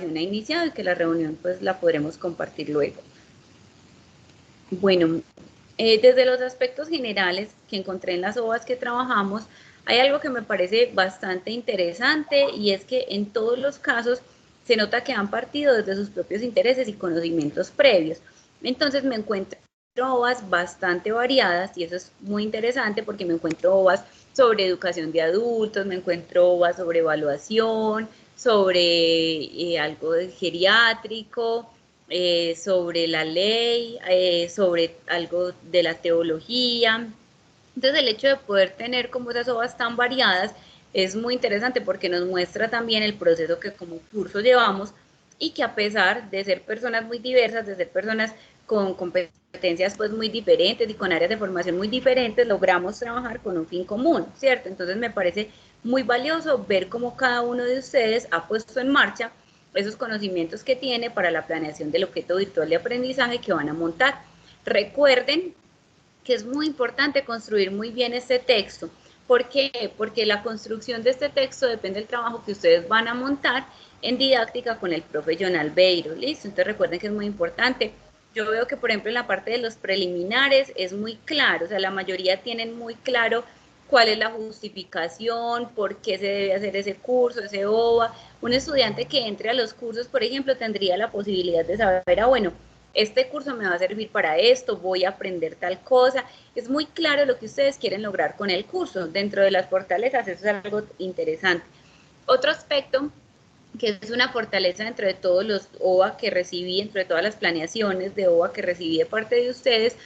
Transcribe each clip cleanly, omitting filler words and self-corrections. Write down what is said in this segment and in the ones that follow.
ha iniciado y que la reunión pues la podremos compartir luego. Bueno, desde los aspectos generales que encontré en las OVAs que trabajamos, hay algo que me parece bastante interesante y es que en todos los casos se nota que han partido desde sus propios intereses y conocimientos previos. Entonces me encuentro OVAs bastante variadas y eso es muy interesante porque me encuentro OVAs sobre educación de adultos, me encuentro OVAs sobre evaluación, sobre algo de geriátrico, sobre la ley, sobre algo de la teología. Entonces el hecho de poder tener como esas obras tan variadas es muy interesante porque nos muestra también el proceso que como curso llevamos y que a pesar de ser personas muy diversas, de ser personas con competencias pues muy diferentes y con áreas de formación muy diferentes, logramos trabajar con un fin común, ¿cierto? Entonces me parece muy valioso ver cómo cada uno de ustedes ha puesto en marcha esos conocimientos que tiene para la planeación del objeto virtual de aprendizaje que van a montar. Recuerden que es muy importante construir muy bien este texto. ¿Por qué? Porque la construcción de este texto depende del trabajo que ustedes van a montar en didáctica con el profe John Albeiro. ¿Listo? Entonces recuerden que es muy importante. Yo veo que, por ejemplo, en la parte de los preliminares es muy claro, o sea, la mayoría tienen muy claro cuál es la justificación, por qué se debe hacer ese curso, ese OVA. Un estudiante que entre a los cursos, por ejemplo, tendría la posibilidad de saber, bueno, este curso me va a servir para esto, voy a aprender tal cosa. Es muy claro lo que ustedes quieren lograr con el curso. Dentro de las fortalezas, eso es algo interesante. Otro aspecto que es una fortaleza dentro de todos los OVA que recibí, dentro de todas las planeaciones de OVA que recibí de parte de ustedes,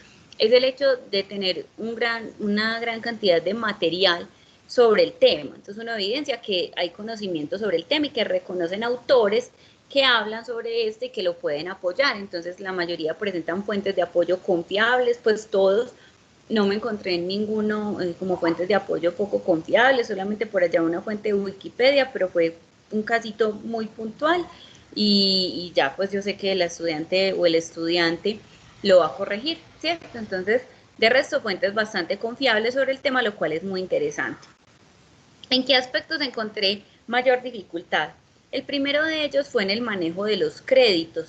es el hecho de tener una gran cantidad de material sobre el tema. Entonces uno evidencia que hay conocimiento sobre el tema y que reconocen autores que hablan sobre este y que lo pueden apoyar. Entonces la mayoría presentan fuentes de apoyo confiables, pues todos. No me encontré en ninguno como fuentes de apoyo poco confiables, solamente por allá una fuente de Wikipedia, pero fue un casito muy puntual y ya pues yo sé que el estudiante o el estudiante lo va a corregir, ¿cierto? Entonces, de resto, fuentes bastante confiables sobre el tema, lo cual es muy interesante. ¿En qué aspectos encontré mayor dificultad? El primero de ellos fue en el manejo de los créditos.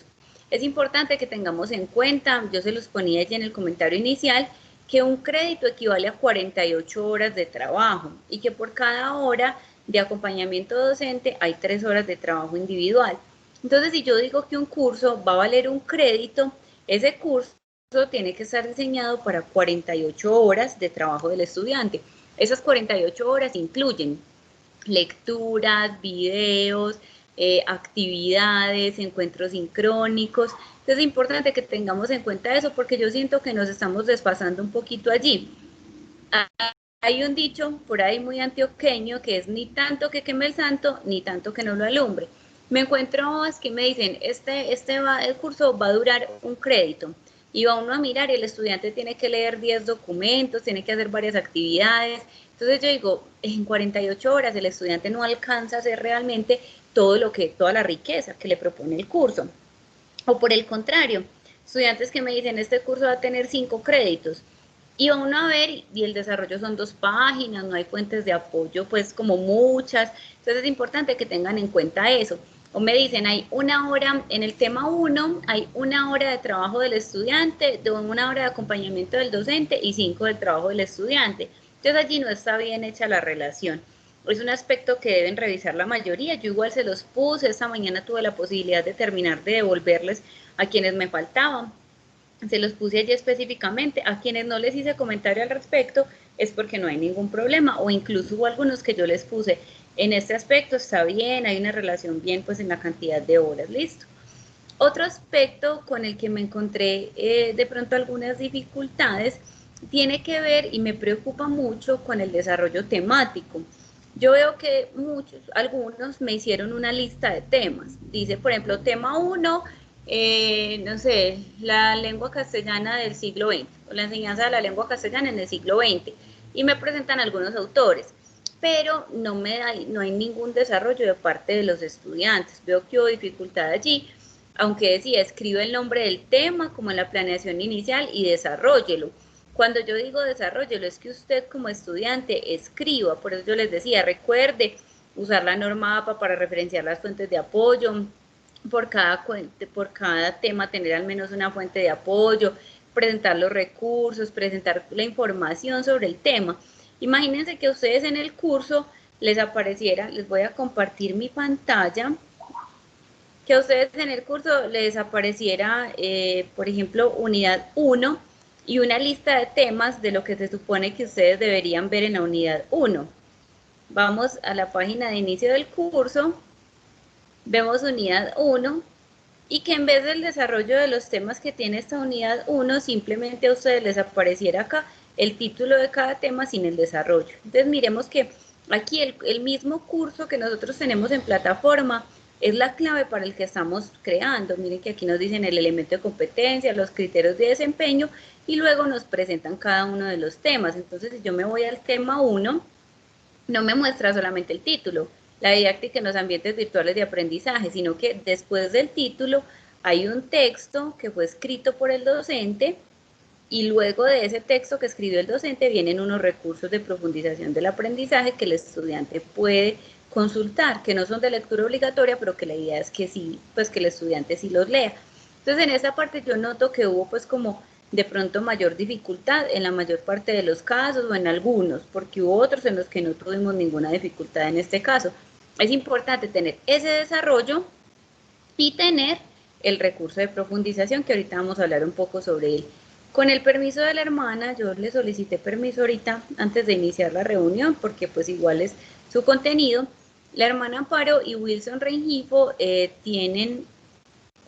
Es importante que tengamos en cuenta, yo se los ponía ya en el comentario inicial, que un crédito equivale a 48 horas de trabajo y que por cada hora de acompañamiento docente hay 3 horas de trabajo individual. Entonces, si yo digo que un curso va a valer un crédito, ese curso tiene que estar diseñado para 48 horas de trabajo del estudiante. Esas 48 horas incluyen lecturas, videos, actividades, encuentros sincrónicos. Entonces es importante que tengamos en cuenta eso porque yo siento que nos estamos desfasando un poquito allí. Hay un dicho por ahí muy antioqueño que es ni tanto que queme el santo, ni tanto que no lo alumbre. Me encuentro es que me dicen, el curso va a durar un crédito. Y va uno a mirar y el estudiante tiene que leer 10 documentos, tiene que hacer varias actividades. Entonces yo digo, en 48 horas el estudiante no alcanza a hacer realmente toda la riqueza que le propone el curso. O por el contrario, estudiantes que me dicen, este curso va a tener 5 créditos. Y va uno a ver, y el desarrollo son 2 páginas, no hay fuentes de apoyo, pues como muchas. Entonces es importante que tengan en cuenta eso. O me dicen, hay una hora, en el tema 1, hay una hora de trabajo del estudiante, de una hora de acompañamiento del docente y 5 del trabajo del estudiante. Entonces allí no está bien hecha la relación. Es un aspecto que deben revisar la mayoría. Yo igual se los puse, esta mañana tuve la posibilidad de terminar de devolverles a quienes me faltaban. Se los puse allí específicamente. A quienes no les hice comentario al respecto es porque no hay ningún problema, o incluso hubo algunos que yo les puse en este aspecto, está bien, hay una relación bien pues en la cantidad de horas, listo. Otro aspecto con el que me encontré de pronto algunas dificultades tiene que ver y me preocupa mucho con el desarrollo temático. Yo veo que algunos me hicieron una lista de temas. Dice, por ejemplo, tema 1, no sé, la lengua castellana del siglo XX, o la enseñanza de la lengua castellana en el siglo XX, y me presentan algunos autores, pero no hay ningún desarrollo de parte de los estudiantes. Veo que hubo dificultad allí, aunque decía, escribe el nombre del tema como en la planeación inicial y desarróllelo. Cuando yo digo desarrollelo, es que usted como estudiante escriba, por eso yo les decía, recuerde usar la norma APA para referenciar las fuentes de apoyo, por cada tema tener al menos una fuente de apoyo, presentar los recursos, presentar la información sobre el tema. Imagínense que a ustedes en el curso les apareciera, les voy a compartir mi pantalla, que a ustedes en el curso les apareciera, por ejemplo, unidad 1 y una lista de temas de lo que se supone que ustedes deberían ver en la unidad 1. Vamos a la página de inicio del curso, vemos unidad 1 y que en vez del desarrollo de los temas que tiene esta unidad 1, simplemente a ustedes les apareciera acá el título de cada tema sin el desarrollo. Entonces miremos que aquí el mismo curso que nosotros tenemos en plataforma es la clave para el que estamos creando. Miren que aquí nos dicen el elemento de competencia, los criterios de desempeño y luego nos presentan cada uno de los temas. Entonces si yo me voy al tema 1, no me muestra solamente el título, la didáctica en los ambientes virtuales de aprendizaje, sino que después del título hay un texto que fue escrito por el docente y luego de ese texto que escribió el docente vienen unos recursos de profundización del aprendizaje que el estudiante puede consultar, que no son de lectura obligatoria, pero que la idea es que sí, pues que el estudiante sí los lea. Entonces en esa parte yo noto que hubo pues como de pronto mayor dificultad en la mayor parte de los casos o en algunos, porque hubo otros en los que no tuvimos ninguna dificultad en este caso. Es importante tener ese desarrollo y tener el recurso de profundización, que ahorita vamos a hablar un poco sobre él. Con el permiso de la hermana, yo le solicité permiso ahorita antes de iniciar la reunión, porque pues igual es su contenido. La hermana Amparo y Wilson Rengifo tienen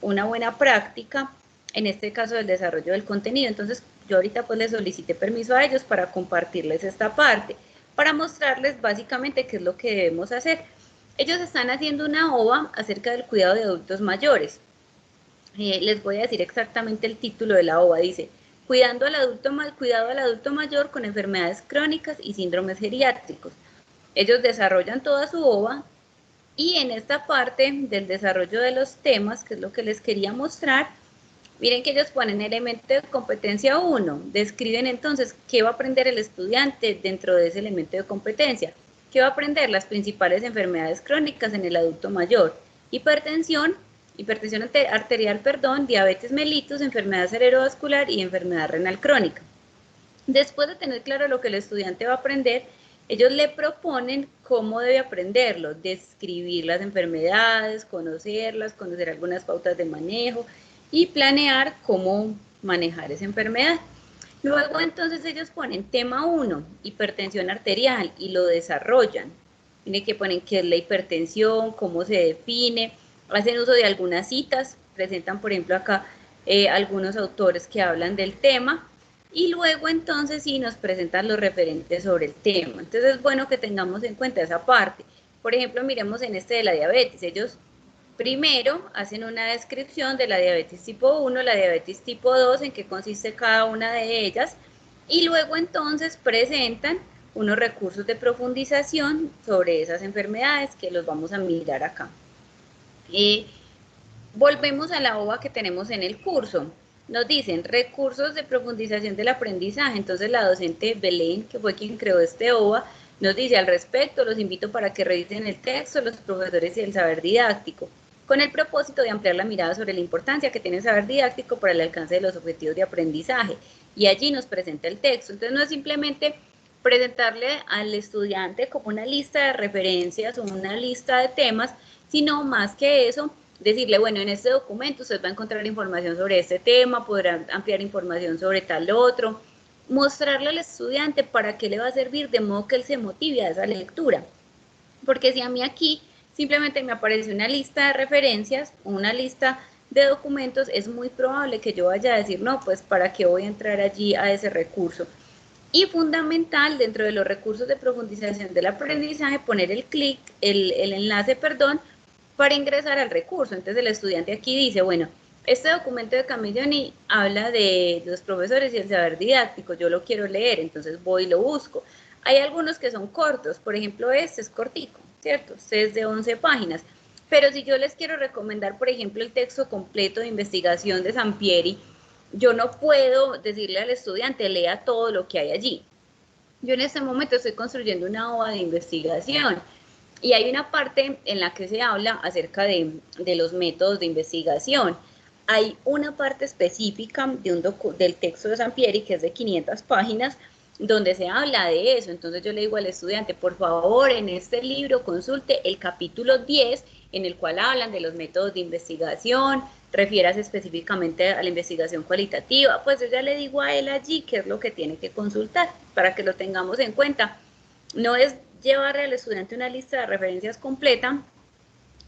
una buena práctica, en este caso del desarrollo del contenido. Entonces yo ahorita pues les solicité permiso a ellos para compartirles esta parte, para mostrarles básicamente qué es lo que debemos hacer. Ellos están haciendo una OVA acerca del cuidado de adultos mayores. Les voy a decir exactamente el título de la OVA. Dice, cuidado al adulto mayor con enfermedades crónicas y síndromes geriátricos. Ellos desarrollan toda su OVA y en esta parte del desarrollo de los temas, que es lo que les quería mostrar, miren que ellos ponen elemento de competencia 1, describen entonces qué va a aprender el estudiante dentro de ese elemento de competencia, qué va a aprender las principales enfermedades crónicas en el adulto mayor, hipertensión arterial, diabetes mellitus, enfermedad cerebrovascular y enfermedad renal crónica. Después de tener claro lo que el estudiante va a aprender, ellos le proponen cómo debe aprenderlo, describir las enfermedades, conocerlas, conocer algunas pautas de manejo y planear cómo manejar esa enfermedad. Luego entonces ellos ponen tema 1, hipertensión arterial, y lo desarrollan. Tienen que poner qué es la hipertensión, cómo se define, hacen uso de algunas citas, presentan por ejemplo acá algunos autores que hablan del tema, y luego entonces sí nos presentan los referentes sobre el tema. Entonces es bueno que tengamos en cuenta esa parte. Por ejemplo, miremos en este de la diabetes. Ellos primero hacen una descripción de la diabetes tipo 1, la diabetes tipo 2, en qué consiste cada una de ellas, y luego entonces presentan unos recursos de profundización sobre esas enfermedades que los vamos a mirar acá. Volvemos a la OVA que tenemos en el curso. Nos dicen recursos de profundización del aprendizaje. Entonces la docente Belén, que fue quien creó este OVA, nos dice al respecto, los invito para que revisen el texto, los profesores y el saber didáctico, con el propósito de ampliar la mirada sobre la importancia que tiene el saber didáctico para el alcance de los objetivos de aprendizaje. Y allí nos presenta el texto. Entonces no es simplemente presentarle al estudiante como una lista de referencias o una lista de temas, sino más que eso, decirle, bueno, en este documento usted va a encontrar información sobre este tema, podrá ampliar información sobre tal otro, mostrarle al estudiante para qué le va a servir, de modo que él se motive a esa lectura. Porque si a mí aquí simplemente me aparece una lista de referencias, una lista de documentos, es muy probable que yo vaya a decir, no, pues para qué voy a entrar allí a ese recurso. Y fundamental, dentro de los recursos de profundización del aprendizaje, poner el enlace, para ingresar al recurso. Entonces el estudiante aquí dice, bueno, este documento de Camilloni habla de los profesores y el saber didáctico, yo lo quiero leer, entonces voy y lo busco. Hay algunos que son cortos, por ejemplo este es cortico, ¿cierto? Este es de 11 páginas, pero si yo les quiero recomendar, por ejemplo, el texto completo de investigación de Sampieri, yo no puedo decirle al estudiante, lea todo lo que hay allí. Yo en este momento estoy construyendo una hoja de investigación, Y hay una parte en la que se habla acerca de los métodos de investigación. Hay una parte específica del texto de Sampieri, que es de 500 páginas, donde se habla de eso. Entonces yo le digo al estudiante, por favor, en este libro consulte el capítulo 10, en el cual hablan de los métodos de investigación, refieras específicamente a la investigación cualitativa. Pues yo ya le digo a él allí qué es lo que tiene que consultar, para que lo tengamos en cuenta. No es llevarle al estudiante una lista de referencias completa,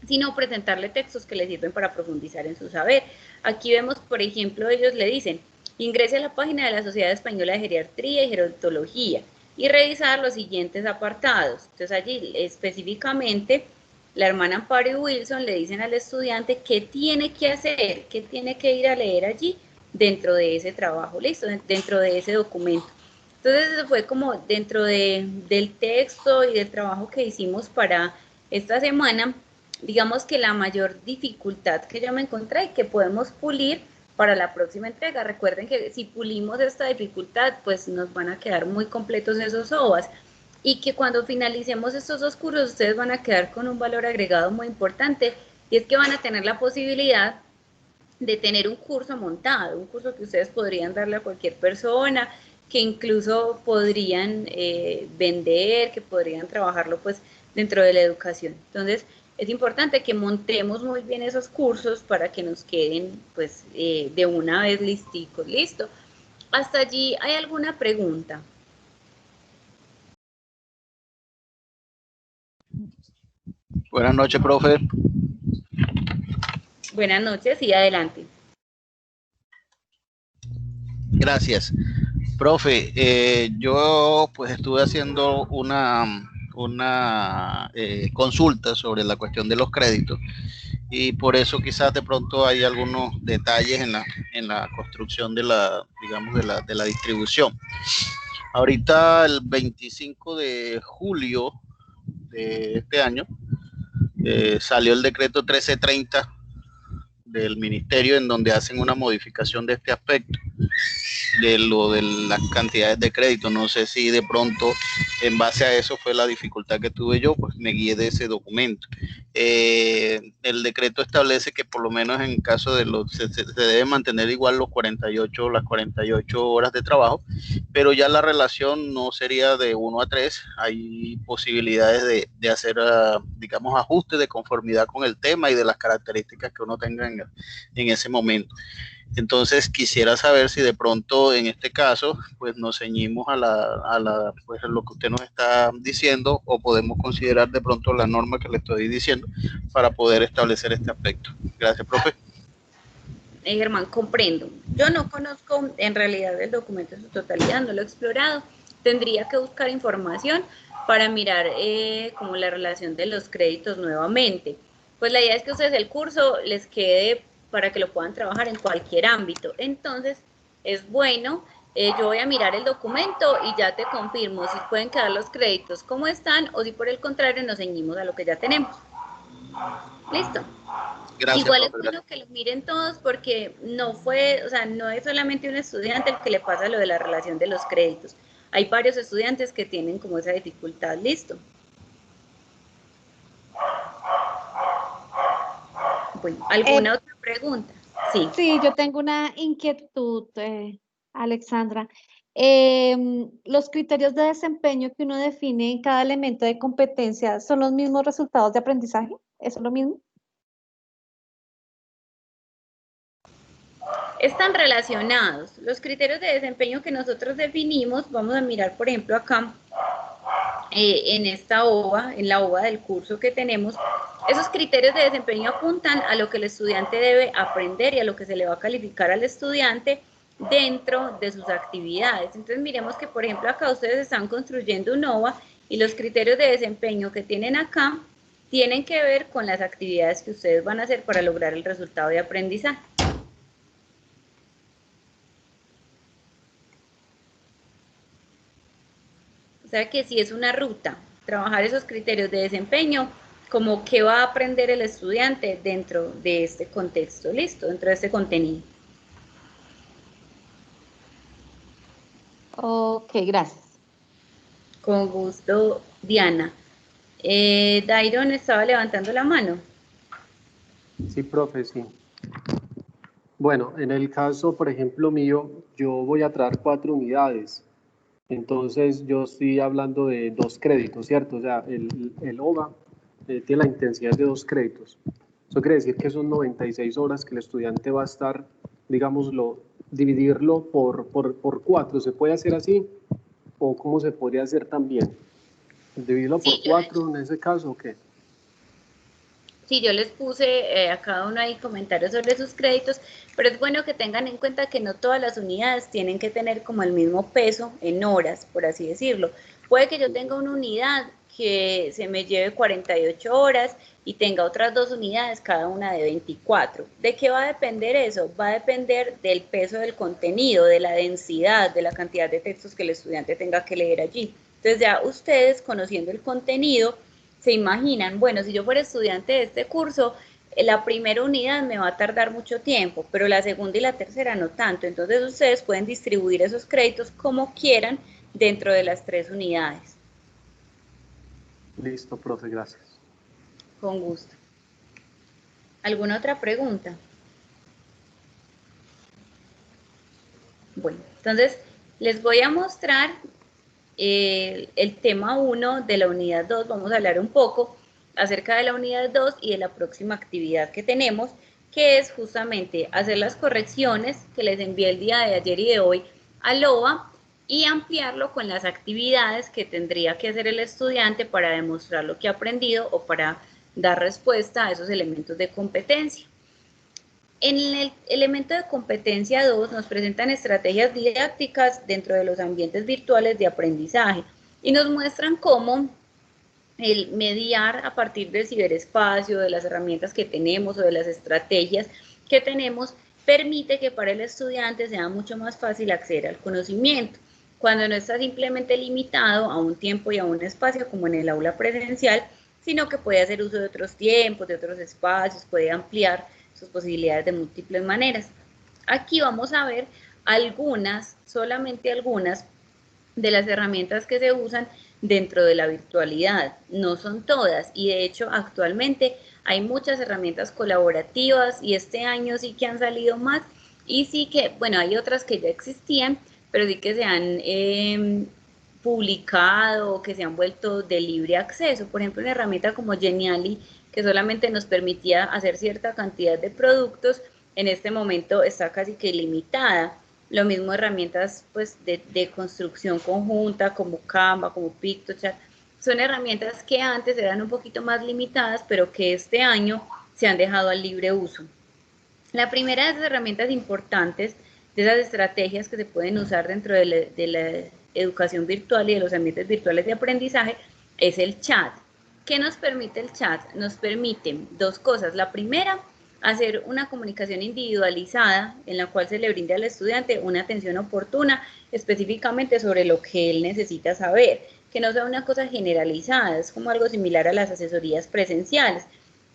sino presentarle textos que le sirven para profundizar en su saber. Aquí vemos, por ejemplo, ellos le dicen, ingrese a la página de la Sociedad Española de Geriatría y Gerontología y revisar los siguientes apartados. Entonces allí específicamente la hermana Amparo y Wilson le dicen al estudiante qué tiene que hacer, qué tiene que ir a leer allí dentro de ese trabajo, listo, dentro de ese documento. Entonces eso fue como dentro del texto y del trabajo que hicimos para esta semana, digamos que la mayor dificultad que yo me encontré y que podemos pulir para la próxima entrega. Recuerden que si pulimos esta dificultad, pues nos van a quedar muy completos esos OVAs y que cuando finalicemos estos dos cursos ustedes van a quedar con un valor agregado muy importante y es que van a tener la posibilidad de tener un curso montado, un curso que ustedes podrían darle a cualquier persona, que incluso podrían vender, que podrían trabajarlo pues dentro de la educación. Entonces, es importante que montemos muy bien esos cursos para que nos queden pues de una vez listicos, listo. Hasta allí, ¿hay alguna pregunta? Buenas noches, profe. Buenas noches y adelante. Gracias. Profe, yo pues estuve haciendo una consulta sobre la cuestión de los créditos y por eso quizás de pronto hay algunos detalles en la construcción de la, digamos, de la distribución. Ahorita el 25 de julio de este año salió el decreto 1330 del ministerio en donde hacen una modificación de este aspecto de lo de las cantidades de crédito. No sé si de pronto en base a eso fue la dificultad que tuve yo, pues me guié de ese documento. El decreto establece que por lo menos en caso de los se debe mantener igual las 48 horas de trabajo, pero ya la relación no sería de 1 a 3. Hay posibilidades de hacer, digamos, ajustes de conformidad con el tema y de las características que uno tenga en ese momento. Entonces quisiera saber si de pronto en este caso pues nos ceñimos pues a lo que usted nos está diciendo o podemos considerar de pronto la norma que le estoy diciendo para poder establecer este aspecto. Gracias, profe. Germán, comprendo. Yo no conozco en realidad el documento en su totalidad, no lo he explorado. Tendría que buscar información para mirar como la relación de los créditos nuevamente. Pues la idea es que ustedes el curso les quede para que lo puedan trabajar en cualquier ámbito. Entonces, es bueno, yo voy a mirar el documento y ya te confirmo si pueden quedar los créditos como están o si por el contrario nos ceñimos a lo que ya tenemos. Listo. Gracias, Igual es profe. bueno que lo miren todos porque no fue, o sea, no es solamente un estudiante el que le pasa lo de la relación de los créditos. Hay varios estudiantes que tienen como esa dificultad. Listo. Bueno, Eh, ¿alguna otra pregunta? Sí. sí, yo tengo una inquietud, Alexandra. ¿Los criterios de desempeño que uno define en cada elemento de competencia son los mismos resultados de aprendizaje? ¿Eso es lo mismo? Están relacionados. Los criterios de desempeño que nosotros definimos, vamos a mirar, por ejemplo, acá en esta OVA, en la OVA del curso que tenemos, esos criterios de desempeño apuntan a lo que el estudiante debe aprender y a lo que se le va a calificar al estudiante dentro de sus actividades. Entonces miremos que, por ejemplo, acá ustedes están construyendo un OVA y los criterios de desempeño que tienen acá tienen que ver con las actividades que ustedes van a hacer para lograr el resultado de aprendizaje. O sea que si es una ruta, trabajar esos criterios de desempeño, como qué va a aprender el estudiante dentro de este contexto, listo, dentro de este contenido. Ok, gracias. Con gusto, Diana. Dairon estaba levantando la mano. Sí, profe, sí. Bueno, en el caso, por ejemplo, mío, yo voy a traer 4 unidades. Entonces, yo estoy hablando de 2 créditos, ¿cierto? O sea, el OVA tiene la intensidad de 2 créditos. Eso quiere decir que son 96 horas que el estudiante va a estar, digámoslo, dividirlo por 4. ¿Se puede hacer así? ¿O cómo se podría hacer también? ¿Dividirlo por Sí, 4 en ese caso o qué? sí, yo les puse a cada uno ahí comentarios sobre sus créditos, pero es bueno que tengan en cuenta que no todas las unidades tienen que tener como el mismo peso en horas, por así decirlo. Puede que yo tenga una unidad que se me lleve 48 horas y tenga otras 2 unidades, cada una de 24. ¿De qué va a depender eso? Va a depender del peso del contenido, de la densidad, de la cantidad de textos que el estudiante tenga que leer allí. Entonces ya ustedes, conociendo el contenido, se imaginan, bueno, si yo fuera estudiante de este curso, la primera unidad me va a tardar mucho tiempo, pero la segunda y la tercera no tanto. Entonces ustedes pueden distribuir esos créditos como quieran dentro de las 3 unidades. Listo, profe, gracias. Con gusto. ¿Alguna otra pregunta? Bueno, entonces les voy a mostrar el tema 1 de la unidad 2. Vamos a hablar un poco acerca de la unidad 2 y de la próxima actividad que tenemos, que es justamente hacer las correcciones que les envié el día de ayer y de hoy a LOA y ampliarlo con las actividades que tendría que hacer el estudiante para demostrar lo que ha aprendido o para dar respuesta a esos elementos de competencia. En el elemento de competencia 2 nos presentan estrategias didácticas dentro de los ambientes virtuales de aprendizaje y nos muestran cómo el mediar a partir del ciberespacio, de las herramientas que tenemos o de las estrategias que tenemos, permite que para el estudiante sea mucho más fácil acceder al conocimiento, cuando no está simplemente limitado a un tiempo y a un espacio como en el aula presencial, sino que puede hacer uso de otros tiempos, de otros espacios, puede ampliar sus posibilidades de múltiples maneras. Aquí vamos a ver algunas, solamente algunas, de las herramientas que se usan dentro de la virtualidad. No son todas y de hecho actualmente hay muchas herramientas colaborativas y este año sí que han salido más y sí que, bueno, hay otras que ya existían, pero sí que se han publicado, que se han vuelto de libre acceso. Por ejemplo, una herramienta como Genially, que solamente nos permitía hacer cierta cantidad de productos, en este momento está casi que limitada. Lo mismo herramientas pues, de construcción conjunta como Canva, como PictoChat. Son herramientas que antes eran un poquito más limitadas, pero que este año se han dejado al libre uso. La primera de esas herramientas importantes, de esas estrategias que se pueden usar dentro de la educación virtual y de los ambientes virtuales de aprendizaje, es el chat. ¿Qué nos permite el chat? Nos permite 2 cosas. La primera, hacer una comunicación individualizada en la cual se le brinde al estudiante una atención oportuna específicamente sobre lo que él necesita saber, que no sea una cosa generalizada, es como algo similar a las asesorías presenciales.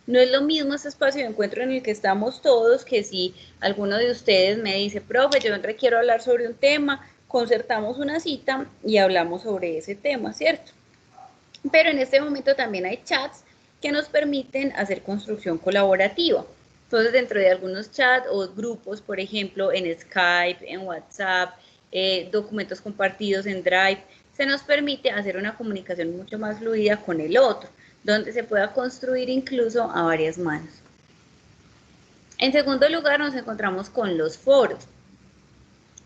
No es lo mismo este espacio de encuentro en el que estamos todos que si alguno de ustedes me dice, profe, yo requiero hablar sobre un tema, concertamos una cita y hablamos sobre ese tema, ¿cierto? Pero en este momento también hay chats que nos permiten hacer construcción colaborativa. Entonces, dentro de algunos chats o grupos, por ejemplo, en Skype, en WhatsApp, documentos compartidos en Drive, se nos permite hacer una comunicación mucho más fluida con el otro, donde se pueda construir incluso a varias manos. En segundo lugar, nos encontramos con los foros.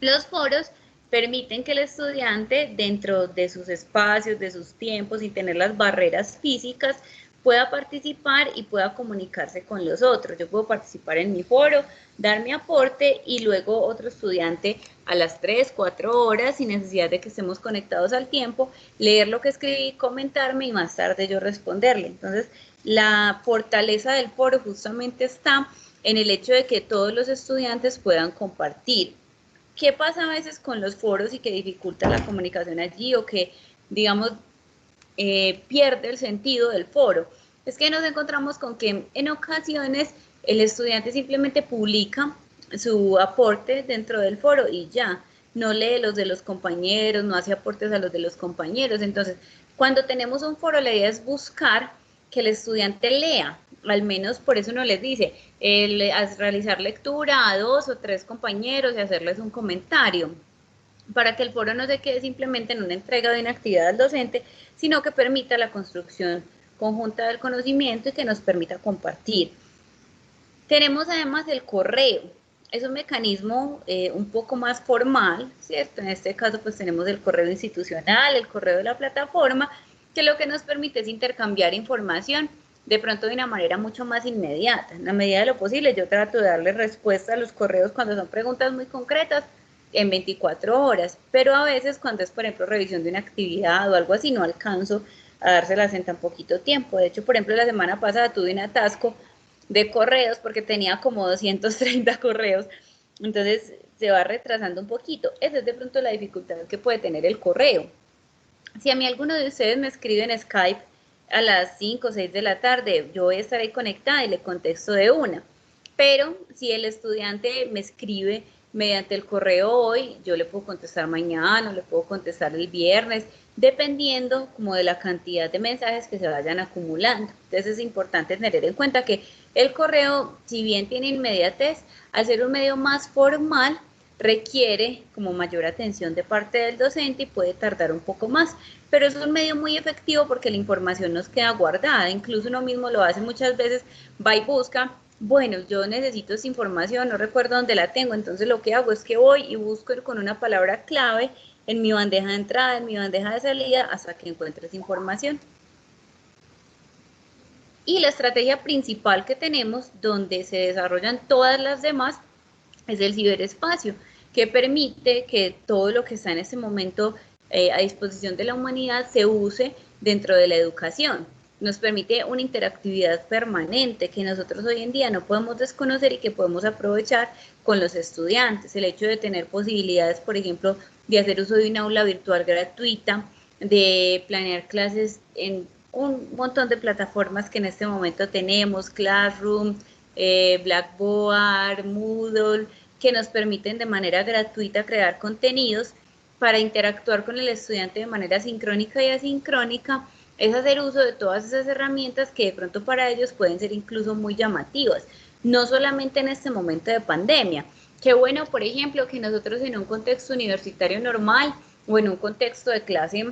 Los foros permiten que el estudiante, dentro de sus espacios, de sus tiempos, sin tener las barreras físicas, pueda participar y pueda comunicarse con los otros. Yo puedo participar en mi foro, dar mi aporte y luego otro estudiante a las 3, 4 horas, sin necesidad de que estemos conectados al tiempo, leer lo que escribí, comentarme y más tarde yo responderle. Entonces, la fortaleza del foro justamente está en el hecho de que todos los estudiantes puedan compartir. ¿Qué pasa a veces con los foros y que dificulta la comunicación allí o que, digamos, pierde el sentido del foro? Es que nos encontramos con que en ocasiones el estudiante simplemente publica su aporte dentro del foro y ya, no lee los de los compañeros, no hace aportes a los de los compañeros. Entonces, Cuando tenemos un foro, la idea es buscar que el estudiante lea, al menos por eso uno les dice, realizar lectura a 2 o 3 compañeros y hacerles un comentario, para que el foro no se quede simplemente en una entrega de una actividad al docente, sino que permita la construcción conjunta del conocimiento y que nos permita compartir. Tenemos además el correo. Es un mecanismo un poco más formal, ¿cierto? En este caso pues tenemos el correo institucional, el correo de la plataforma, que lo que nos permite es intercambiar información de pronto de una manera mucho más inmediata. En la medida de lo posible yo trato de darle respuesta a los correos cuando son preguntas muy concretas en 24 horas, pero a veces cuando es, por ejemplo, revisión de una actividad o algo así, no alcanzo a dárselas en tan poquito tiempo. De hecho, por ejemplo, la semana pasada tuve un atasco de correos porque tenía como 230 correos, entonces se va retrasando un poquito. Esa es de pronto la dificultad que puede tener el correo. Si a mí alguno de ustedes me escribe en Skype a las 5 o 6 de la tarde, yo voy a estar ahí conectada y le contesto de una. Pero si el estudiante me escribe mediante el correo hoy, yo le puedo contestar mañana, le puedo contestar el viernes, dependiendo como de la cantidad de mensajes que se vayan acumulando. Entonces es importante tener en cuenta que el correo, si bien tiene inmediatez, al ser un medio más formal, requiere como mayor atención de parte del docente y puede tardar un poco más, pero es un medio muy efectivo porque la información nos queda guardada, incluso uno mismo lo hace muchas veces, va y busca, bueno, yo necesito esa información, no recuerdo dónde la tengo, entonces lo que hago es que voy y busco con una palabra clave en mi bandeja de entrada, en mi bandeja de salida, hasta que encuentre esa información. Y la estrategia principal que tenemos, donde se desarrollan todas las demás, es el ciberespacio, que permite que todo lo que está en este momento a disposición de la humanidad se use dentro de la educación. Nos permite una interactividad permanente que nosotros hoy en día no podemos desconocer y que podemos aprovechar con los estudiantes. El hecho de tener posibilidades, por ejemplo, de hacer uso de una aula virtual gratuita, de planear clases en un montón de plataformas que en este momento tenemos, Classroom, Blackboard, Moodle, que nos permiten de manera gratuita crear contenidos para interactuar con el estudiante de manera sincrónica y asincrónica, es hacer uso de todas esas herramientas que de pronto para ellos pueden ser incluso muy llamativas, no solamente en este momento de pandemia. Qué bueno, por ejemplo, que nosotros en un contexto universitario normal o en un contexto de clase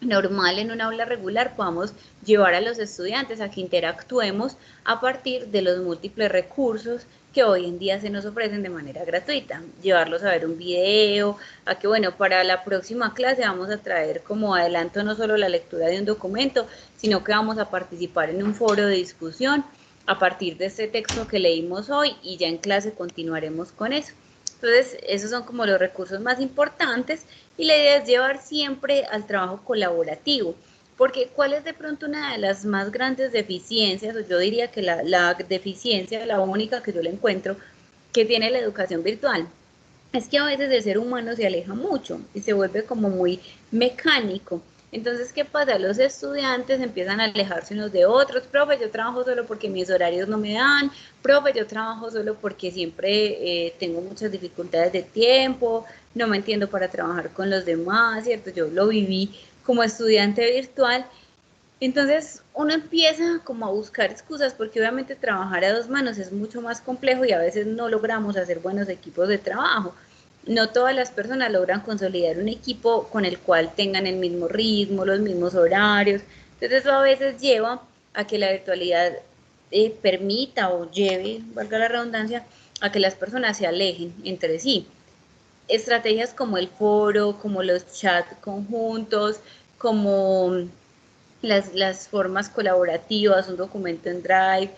normal en un aula regular podamos llevar a los estudiantes a que interactuemos a partir de los múltiples recursos que hoy en día se nos ofrecen de manera gratuita, llevarlos a ver un video, a que bueno, para la próxima clase vamos a traer como adelanto no solo la lectura de un documento, sino que vamos a participar en un foro de discusión a partir de este texto que leímos hoy y ya en clase continuaremos con eso. Entonces, esos son como los recursos más importantes y la idea es llevar siempre al trabajo colaborativo, porque ¿cuál es de pronto una de las más grandes deficiencias? O yo diría que la deficiencia, la única que yo le encuentro, que tiene la educación virtual, es que a veces el ser humano se aleja mucho y se vuelve como muy mecánico. Entonces, ¿qué pasa? Los estudiantes empiezan a alejarse unos de otros. Profe, yo trabajo solo porque mis horarios no me dan. Profe, yo trabajo solo porque siempre tengo muchas dificultades de tiempo, no me entiendo para trabajar con los demás, ¿cierto? Yo lo viví como estudiante virtual. Entonces, uno empieza como a buscar excusas porque obviamente trabajar a dos manos es mucho más complejo y a veces no logramos hacer buenos equipos de trabajo. No todas las personas logran consolidar un equipo con el cual tengan el mismo ritmo, los mismos horarios. Entonces eso a veces lleva a que la virtualidad permita o lleve, valga la redundancia, a que las personas se alejen entre sí. Estrategias como el foro, como los chats conjuntos, como las formas colaborativas, un documento en Drive,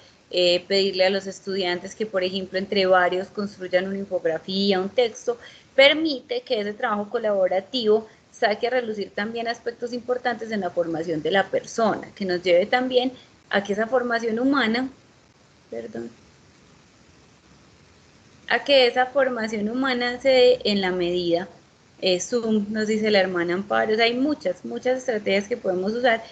pedirle a los estudiantes que, por ejemplo, entre varios construyan una infografía, un texto, permite que ese trabajo colaborativo saque a relucir también aspectos importantes en la formación de la persona, que nos lleve también a que esa formación humana, a que esa formación humana se dé en la medida, Zoom, nos dice la hermana Amparo, o sea, hay muchas estrategias que podemos usar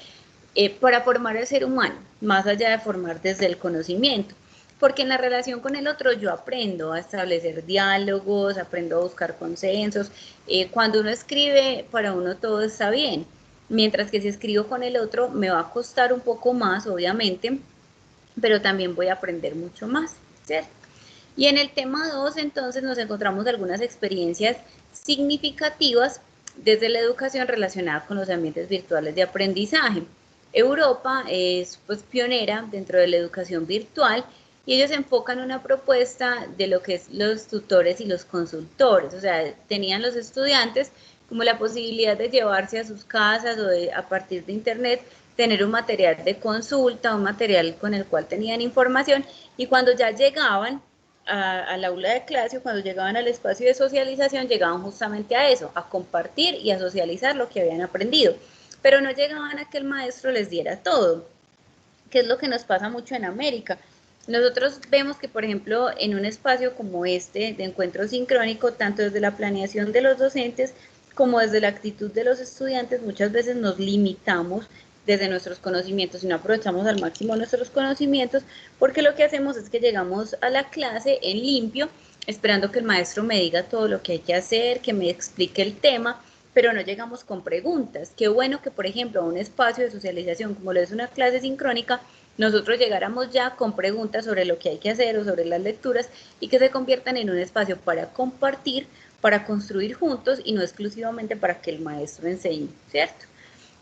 para formar al ser humano, más allá de formar desde el conocimiento, porque en la relación con el otro yo aprendo a establecer diálogos, aprendo a buscar consensos, cuando uno escribe, para uno todo está bien, mientras que si escribo con el otro me va a costar un poco más, obviamente, pero también voy a aprender mucho más, ¿cierto? Y en el tema 2, entonces, nos encontramos algunas experiencias significativas desde la educación relacionada con los ambientes virtuales de aprendizaje. Europa es pues pionera dentro de la educación virtual y ellos enfocan una propuesta de lo que es los tutores y los consultores, o sea, tenían los estudiantes como la posibilidad de llevarse a sus casas o de, a partir de internet, tener un material de consulta, un material con el cual tenían información, y cuando ya llegaban al aula de clase, o cuando llegaban al espacio de socialización, llegaban justamente a eso, a compartir y a socializar lo que habían aprendido, pero no llegaban a que el maestro les diera todo, que es lo que nos pasa mucho en América. Nosotros vemos que, por ejemplo, en un espacio como este de encuentro sincrónico, tanto desde la planeación de los docentes como desde la actitud de los estudiantes, muchas veces nos limitamos desde nuestros conocimientos y no aprovechamos al máximo nuestros conocimientos, porque lo que hacemos es que llegamos a la clase en limpio, esperando que el maestro me diga todo lo que hay que hacer, que me explique el tema, pero no llegamos con preguntas. Qué bueno que, por ejemplo, a un espacio de socialización como lo es una clase sincrónica, nosotros llegáramos ya con preguntas sobre lo que hay que hacer o sobre las lecturas, y que se conviertan en un espacio para compartir, para construir juntos y no exclusivamente para que el maestro enseñe, ¿cierto?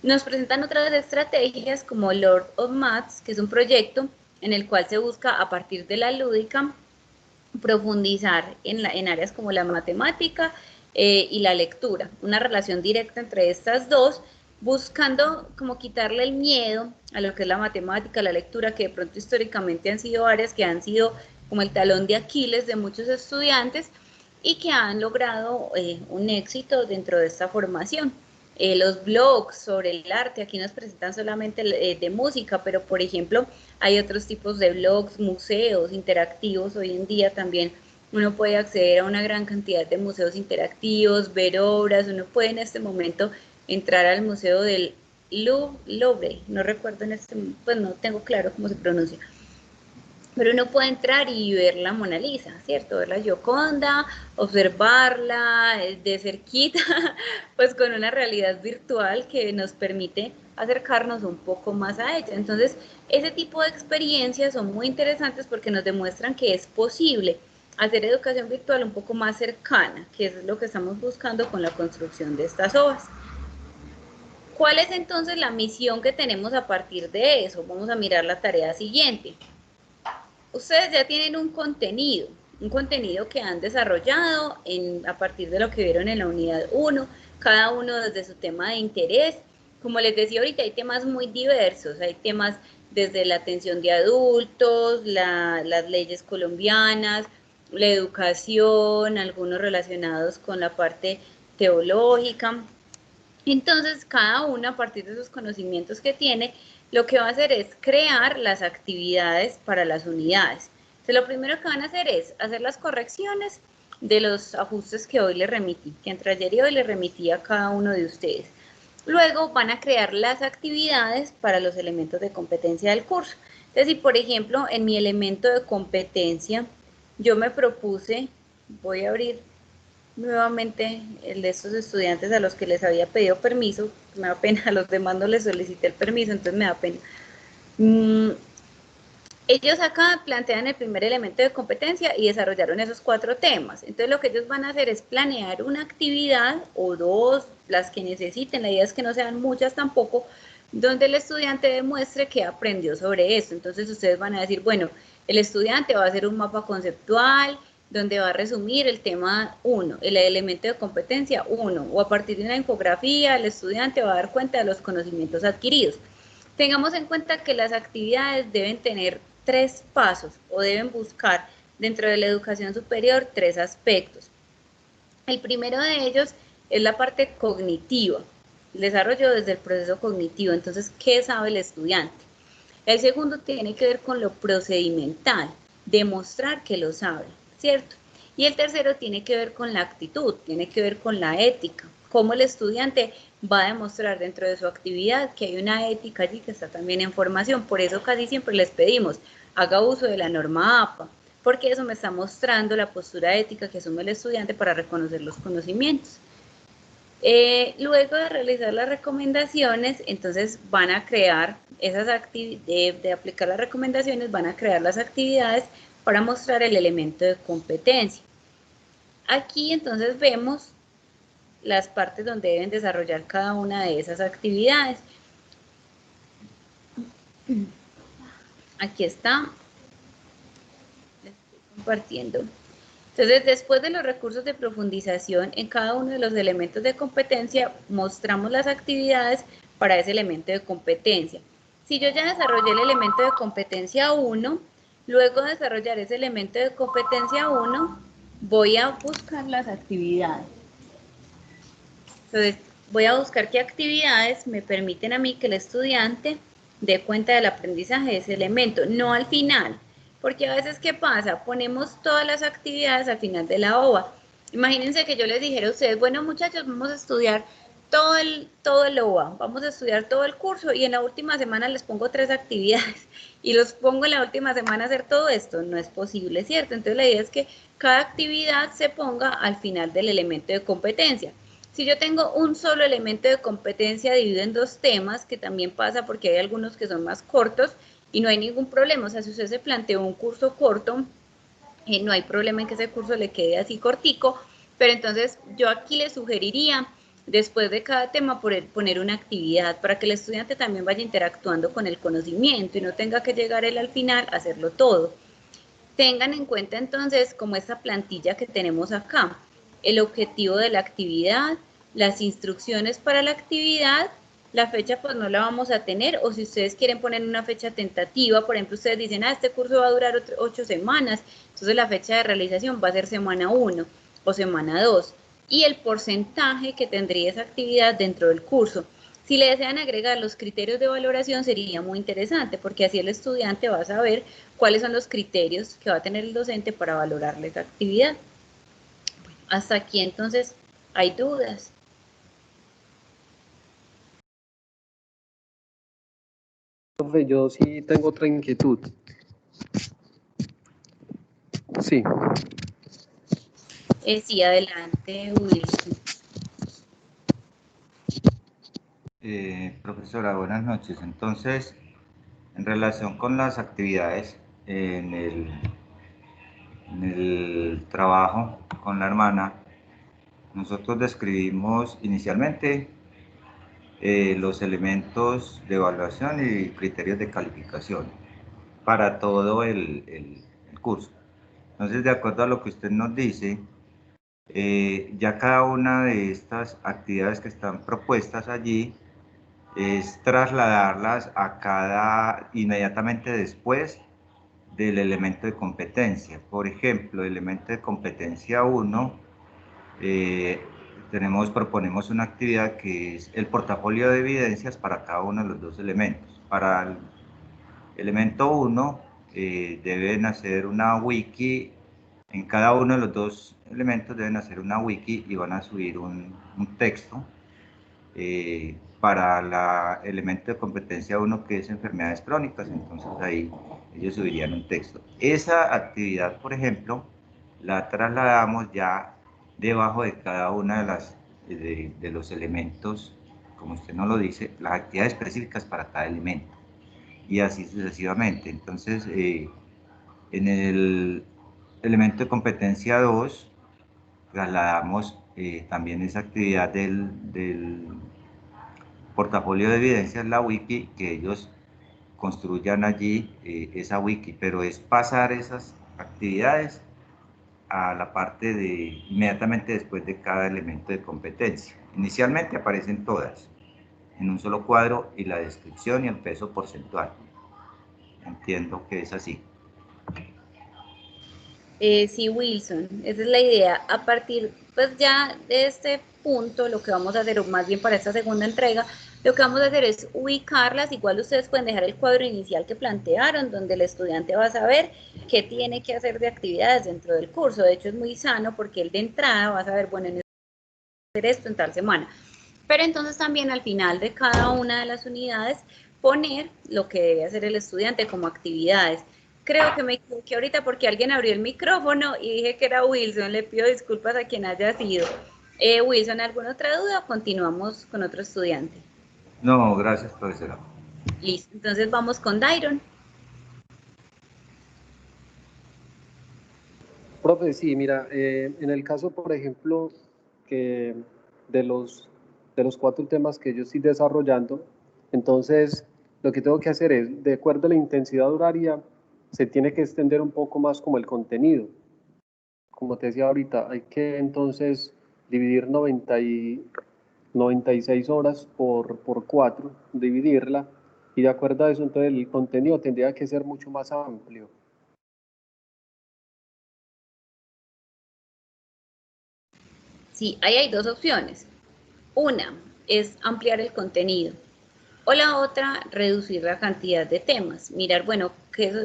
Nos presentan otras estrategias como Lord of Maths, que es un proyecto en el cual se busca, a partir de la lúdica, profundizar en áreas como la matemática y la lectura, una relación directa entre estas dos, buscando como quitarle el miedo a lo que es la matemática, la lectura, que de pronto históricamente han sido áreas que han sido como el talón de Aquiles de muchos estudiantes y que han logrado un éxito dentro de esta formación. Los blogs sobre el arte, aquí nos presentan solamente de música, pero por ejemplo hay otros tipos de blogs, museos interactivos. Hoy en día también uno puede acceder a una gran cantidad de museos interactivos, ver obras. Uno puede en este momento entrar al museo del Louvre, no recuerdo en este, pues no tengo claro cómo se pronuncia, pero uno puede entrar y ver la Mona Lisa, ¿cierto? Ver la Gioconda, observarla de cerquita, pues con una realidad virtual que nos permite acercarnos un poco más a ella. Entonces, ese tipo de experiencias son muy interesantes porque nos demuestran que es posible hacer educación virtual un poco más cercana, que es lo que estamos buscando con la construcción de estas obras. ¿Cuál es entonces la misión que tenemos a partir de eso? Vamos a mirar la tarea siguiente. Ustedes ya tienen un contenido que han desarrollado a partir de lo que vieron en la unidad 1, cada uno desde su tema de interés. Como les decía ahorita, hay temas muy diversos, hay temas desde la atención de adultos, las leyes colombianas, la educación, algunos relacionados con la parte teológica. Entonces, cada uno, a partir de esos conocimientos que tiene, lo que va a hacer es crear las actividades para las unidades. Entonces, lo primero que van a hacer es hacer las correcciones de los ajustes que hoy les remití, que entre ayer y hoy les remití a cada uno de ustedes. Luego van a crear las actividades para los elementos de competencia del curso. Entonces, si por ejemplo, en mi elemento de competencia, yo me propuse, voy a abrir nuevamente el de estos estudiantes a los que les había pedido permiso, me da pena, a los demás no les solicité el permiso, entonces me da pena. Ellos acá plantean el primer elemento de competencia y desarrollaron esos 4 temas. Entonces lo que ellos van a hacer es planear una actividad o 2, las que necesiten, la idea es que no sean muchas tampoco, donde el estudiante demuestre que aprendió sobre eso. Entonces ustedes van a decir, bueno, el estudiante va a hacer un mapa conceptual, donde va a resumir el tema 1, el elemento de competencia 1, o a partir de una infografía el estudiante va a dar cuenta de los conocimientos adquiridos. Tengamos en cuenta que las actividades deben tener 3 pasos o deben buscar dentro de la educación superior 3 aspectos. El primero de ellos es la parte cognitiva, el desarrollo desde el proceso cognitivo. Entonces, ¿qué sabe el estudiante? El segundo tiene que ver con lo procedimental, demostrar que lo sabe, ¿cierto? Y el tercero tiene que ver con la actitud, tiene que ver con la ética, cómo el estudiante va a demostrar dentro de su actividad que hay una ética allí que está también en formación. Por eso casi siempre les pedimos, haga uso de la norma APA, porque eso me está mostrando la postura ética que asume el estudiante para reconocer los conocimientos. Luego de realizar las recomendaciones, entonces van a crear esas actividades, de aplicar las recomendaciones, van a crear las actividades para mostrar el elemento de competencia. Aquí entonces vemos las partes donde deben desarrollar cada una de esas actividades. Aquí está, les estoy compartiendo. Entonces, después de los recursos de profundización en cada uno de los elementos de competencia, mostramos las actividades para ese elemento de competencia. Si yo ya desarrollé el elemento de competencia 1, luego de desarrollar ese elemento de competencia 1, voy a buscar las actividades. Entonces, voy a buscar qué actividades me permiten a mí que el estudiante dé cuenta del aprendizaje de ese elemento, no al final. Porque a veces, ¿qué pasa? Ponemos todas las actividades al final de la OVA. Imagínense que yo les dijera a ustedes, bueno muchachos, vamos a estudiar todo el OVA, vamos a estudiar todo el curso y en la última semana les pongo 3 actividades y los pongo en la última semana a hacer todo esto. No es posible, ¿cierto? Entonces la idea es que cada actividad se ponga al final del elemento de competencia. Si yo tengo un solo elemento de competencia dividido en 2 temas, que también pasa porque hay algunos que son más cortos, y no hay ningún problema, o sea, si usted se planteó un curso corto, no hay problema en que ese curso le quede así cortico, pero entonces yo aquí le sugeriría, después de cada tema, poner una actividad para que el estudiante también vaya interactuando con el conocimiento y no tenga que llegar él al final a hacerlo todo. Tengan en cuenta entonces como esta plantilla que tenemos acá, el objetivo de la actividad, las instrucciones para la actividad. La fecha pues no la vamos a tener, o si ustedes quieren poner una fecha tentativa, por ejemplo, ustedes dicen, este curso va a durar 8 semanas, entonces la fecha de realización va a ser semana 1 o semana 2, y el porcentaje que tendría esa actividad dentro del curso. Si le desean agregar los criterios de valoración sería muy interesante, porque así el estudiante va a saber cuáles son los criterios que va a tener el docente para valorarle esa actividad. Bueno, hasta aquí entonces, ¿hay dudas? Profe, yo sí tengo otra inquietud. Sí. Sí, adelante, Wilson. Profesora, buenas noches. Entonces, en relación con las actividades en el trabajo con la hermana, nosotros describimos inicialmente los elementos de evaluación y criterios de calificación para todo el curso. Entonces, de acuerdo a lo que usted nos dice, ya cada una de estas actividades que están propuestas allí es trasladarlas inmediatamente después del elemento de competencia. Por ejemplo, el elemento de competencia 1, proponemos una actividad que es el portafolio de evidencias para cada uno de los 2 elementos. Para el elemento 1 deben hacer una wiki, en cada uno de los 2 elementos deben hacer una wiki y van a subir un texto para el elemento de competencia 1 que es enfermedades crónicas, entonces ahí ellos subirían un texto. Esa actividad, por ejemplo, la trasladamos ya debajo de cada una de los elementos, como usted nos lo dice, las actividades específicas para cada elemento, y así sucesivamente. Entonces, en el elemento de competencia 2, trasladamos también esa actividad del portafolio de evidencias, la wiki, que ellos construyan allí esa wiki, pero es pasar esas actividades a la parte inmediatamente después de cada elemento de competencia. Inicialmente aparecen todas en un solo cuadro y la descripción y el peso porcentual. Entiendo que es así. Sí, Wilson, esa es la idea. A partir, pues ya de este punto, lo que vamos a hacer, o más bien para esta segunda entrega, lo que vamos a hacer es ubicarlas. Igual ustedes pueden dejar el cuadro inicial que plantearon, donde el estudiante va a saber qué tiene que hacer de actividades dentro del curso. De hecho, es muy sano porque él de entrada va a saber, bueno, hacer esto en tal semana. Pero entonces también al final de cada una de las unidades poner lo que debe hacer el estudiante como actividades. Creo que me equivoqué ahorita porque alguien abrió el micrófono y dije que era Wilson. Le pido disculpas a quien haya sido. Wilson, ¿alguna otra duda o continuamos con otro estudiante? No, gracias, profesora. Listo, entonces vamos con Dairon. Profe, sí, mira, en el caso, por ejemplo, que de los 4 temas que yo estoy desarrollando, entonces lo que tengo que hacer es, de acuerdo a la intensidad horaria, se tiene que extender un poco más como el contenido. Como te decía ahorita, hay que entonces dividir 96 horas por 4, dividirla, y de acuerdo a eso, entonces el contenido tendría que ser mucho más amplio. Sí, ahí hay dos opciones. Una es ampliar el contenido o la otra, reducir la cantidad de temas. Mirar, bueno,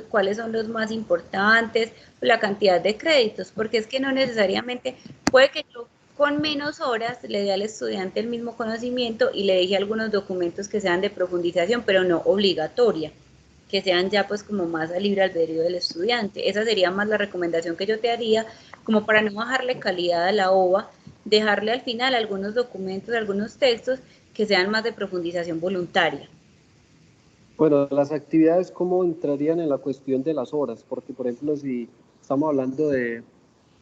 cuáles son los más importantes, la cantidad de créditos, porque es que no necesariamente, puede que yo con menos horas le dé al estudiante el mismo conocimiento y le deje algunos documentos que sean de profundización, pero no obligatoria, que sean ya pues como más a libre albedrío del estudiante. Esa sería más la recomendación que yo te haría, como para no bajarle calidad a la OVA, dejarle al final algunos documentos, algunos textos que sean más de profundización voluntaria. Bueno, las actividades, ¿cómo entrarían en la cuestión de las horas? Porque, por ejemplo, si estamos hablando de,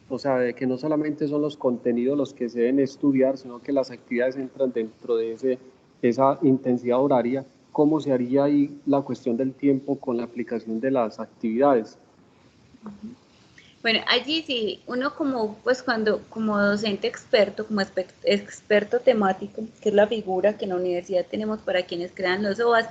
o sea, de que no solamente son los contenidos los que se deben estudiar, sino que las actividades entran dentro de esa intensidad horaria, ¿cómo se haría ahí la cuestión del tiempo con la aplicación de las actividades? Bueno, allí sí, uno como, pues como docente experto, como experto temático, que es la figura que en la universidad tenemos para quienes crean los OAS,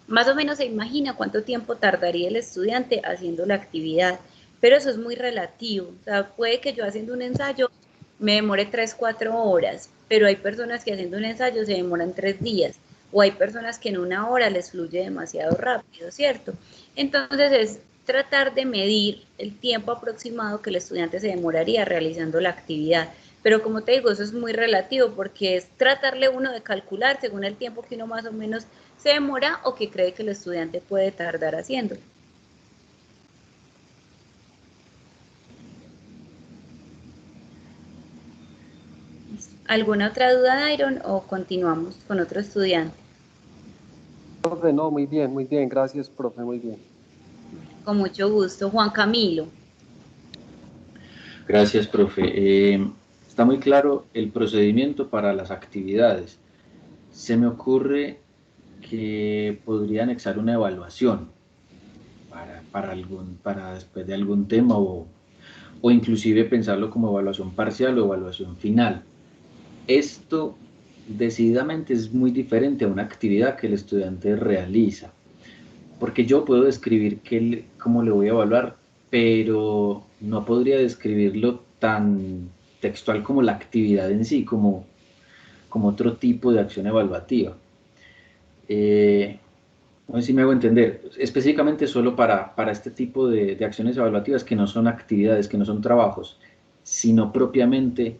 más o menos se imagina cuánto tiempo tardaría el estudiante haciendo la actividad, pero eso es muy relativo. O sea, puede que yo haciendo un ensayo me demore 3, 4 horas, pero hay personas que haciendo un ensayo se demoran 3 días, o hay personas que en 1 hora les fluye demasiado rápido, ¿cierto? Entonces es tratar de medir el tiempo aproximado que el estudiante se demoraría realizando la actividad. Pero como te digo, eso es muy relativo porque es tratarle uno de calcular según el tiempo que uno más o menos se demora o que cree que el estudiante puede tardar haciendo. ¿Alguna otra duda, Iron, o continuamos con otro estudiante? Profe, no, muy bien, gracias, profe, muy bien. Con mucho gusto. Juan Camilo. Gracias, profe. Está muy claro el procedimiento para las actividades. Se me ocurre que podría anexar una evaluación para después de algún tema o inclusive pensarlo como evaluación parcial o evaluación final. Esto decididamente es muy diferente a una actividad que el estudiante realiza, porque yo puedo describir cómo le voy a evaluar, pero no podría describirlo tan textual como la actividad en sí, como otro tipo de acción evaluativa. No sé si me hago entender, específicamente solo para este tipo de acciones evaluativas que no son actividades, que no son trabajos, sino propiamente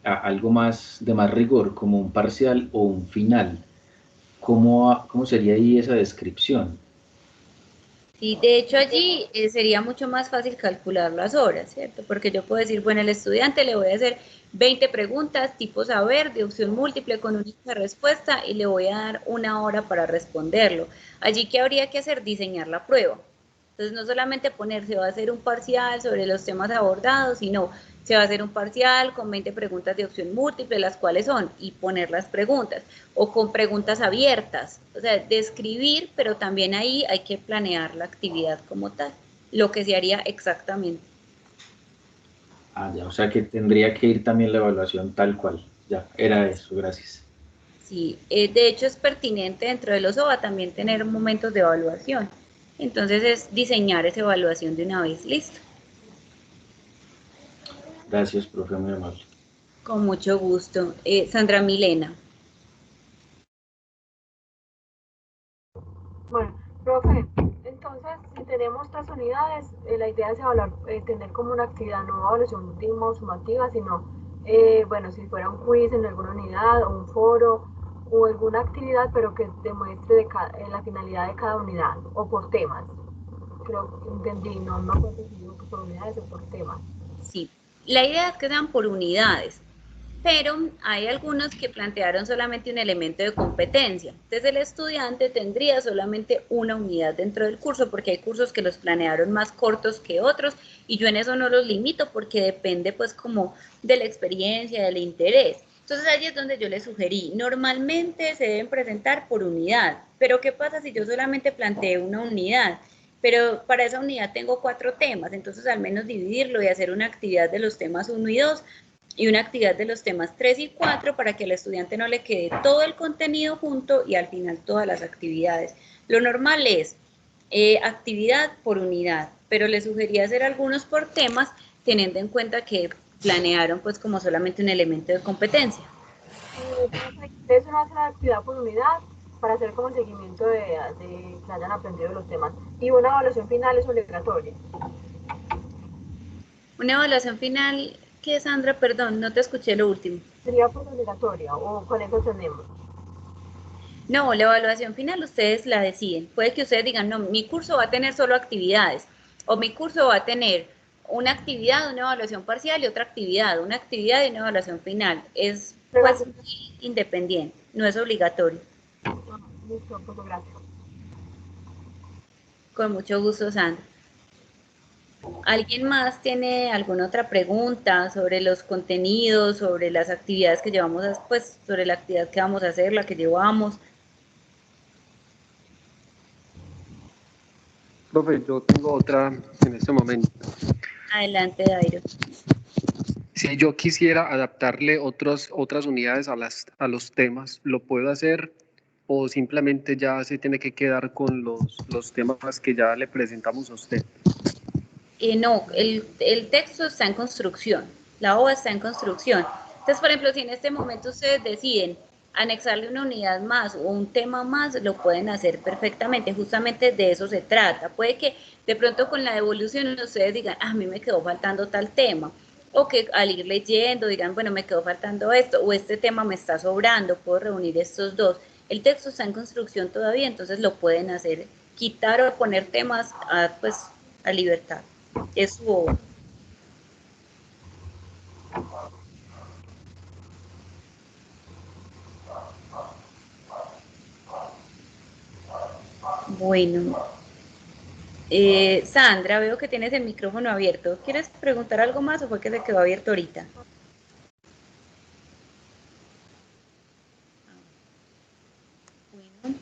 algo más de más rigor, como un parcial o un final. ¿Cómo sería ahí esa descripción? Sí, de hecho allí sería mucho más fácil calcular las horas, ¿cierto? Porque yo puedo decir, bueno, al estudiante le voy a hacer 20 preguntas tipo saber, de opción múltiple con única respuesta y le voy a dar 1 hora para responderlo. Allí, ¿qué habría que hacer? Diseñar la prueba. Entonces, no solamente ponerse va a hacer un parcial sobre los temas abordados, sino se va a hacer un parcial con 20 preguntas de opción múltiple, las cuales son, y poner las preguntas, o con preguntas abiertas, o sea, describir, pero también ahí hay que planear la actividad como tal, lo que se haría exactamente. Ah, ya, o sea que tendría que ir también la evaluación tal cual. Ya, era eso, gracias. Sí, de hecho es pertinente dentro de los OVA también tener momentos de evaluación. Entonces es diseñar esa evaluación de una vez, listo. Gracias, profe, muy amable. Con mucho gusto. Sandra Milena. Bueno, profe, entonces si tenemos 3 unidades, la idea es evaluar, tener como una actividad, no evaluación sumativa, sino, bueno, si fuera un quiz en alguna unidad o un foro o alguna actividad, pero que demuestre la finalidad de cada unidad o por temas. Creo que entendí, no me acuerdo si digo que por unidades o por temas. Sí, la idea es que sean por unidades. pero hay algunos que plantearon solamente un elemento de competencia. Entonces el estudiante tendría solamente una unidad dentro del curso, porque hay cursos que los planearon más cortos que otros, y yo en eso no los limito, porque depende pues como de la experiencia, del interés. Entonces allí es donde yo les sugerí, normalmente se deben presentar por unidad, pero ¿qué pasa si yo solamente planteé una unidad? Pero para esa unidad tengo 4 temas, entonces al menos dividirlo y hacer una actividad de los temas 1 y 2, y una actividad de los temas 3 y 4 para que al estudiante no le quede todo el contenido junto y al final todas las actividades. Lo normal es actividad por unidad, pero le sugería hacer algunos por temas teniendo en cuenta que planearon pues como solamente un elemento de competencia. Es una sola actividad por unidad para hacer como el seguimiento de que hayan aprendido los temas. Y una evaluación final es obligatoria. Una evaluación final, ¿qué, Sandra? Perdón, no te escuché lo último. ¿Sería pues obligatoria o con eso tenemos? No, la evaluación final ustedes la deciden. Puede que ustedes digan, no, mi curso va a tener solo actividades, o mi curso va a tener una actividad, una evaluación parcial y otra actividad, una actividad y una evaluación final. Es pues independiente, no es obligatorio. Listo, pues gracias. Con mucho gusto, Sandra. ¿Alguien más tiene alguna otra pregunta sobre los contenidos, sobre las actividades que llevamos, pues sobre la actividad que vamos a hacer, la que llevamos? Profe, yo tengo otra en este momento. Adelante, Dairo. Si yo quisiera adaptarle otras unidades a los temas, ¿lo puedo hacer o simplemente ya se tiene que quedar con los temas que ya le presentamos a usted? No, el texto está en construcción, la hoja está en construcción. Entonces, por ejemplo, si en este momento ustedes deciden anexarle una unidad más o un tema más, lo pueden hacer perfectamente, justamente de eso se trata. Puede que de pronto con la devolución ustedes digan, a mí me quedó faltando tal tema, o que al ir leyendo digan, bueno, me quedó faltando esto, o este tema me está sobrando, puedo reunir estos dos. El texto está en construcción todavía, entonces lo pueden hacer, quitar o poner temas pues, a libertad. Es su obra. Bueno, Sandra, veo que tienes el micrófono abierto. ¿Quieres preguntar algo más o fue que se quedó abierto ahorita? Bueno,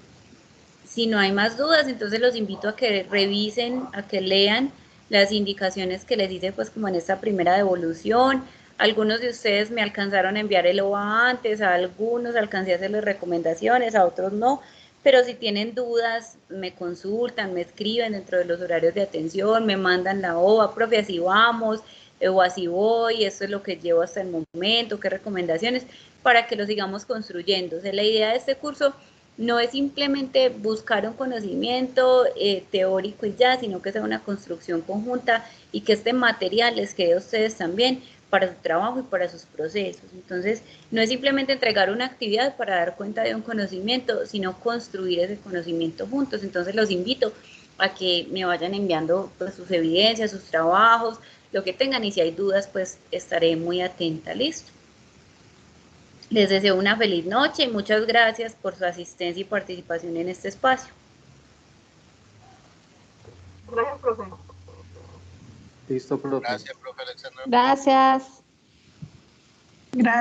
si no hay más dudas, entonces los invito a que revisen, a que lean las indicaciones que les hice pues como en esta primera devolución. Algunos de ustedes me alcanzaron a enviar el OA antes, a algunos alcancé a hacerles recomendaciones, a otros no, pero si tienen dudas, me consultan, me escriben dentro de los horarios de atención, me mandan la OA, profe, así vamos, o así voy, esto es lo que llevo hasta el momento, qué recomendaciones, para que lo sigamos construyendo. O sea, la idea de este curso no es simplemente buscar un conocimiento teórico y ya, sino que sea una construcción conjunta y que este material les quede a ustedes también para su trabajo y para sus procesos. Entonces, no es simplemente entregar una actividad para dar cuenta de un conocimiento, sino construir ese conocimiento juntos. Entonces, los invito a que me vayan enviando pues, sus evidencias, sus trabajos, lo que tengan, y si hay dudas, pues estaré muy atenta. ¿Listo? Les deseo una feliz noche y muchas gracias por su asistencia y participación en este espacio. Gracias, profe. Listo, profe. Gracias, profe Alexandra. Gracias. Gracias.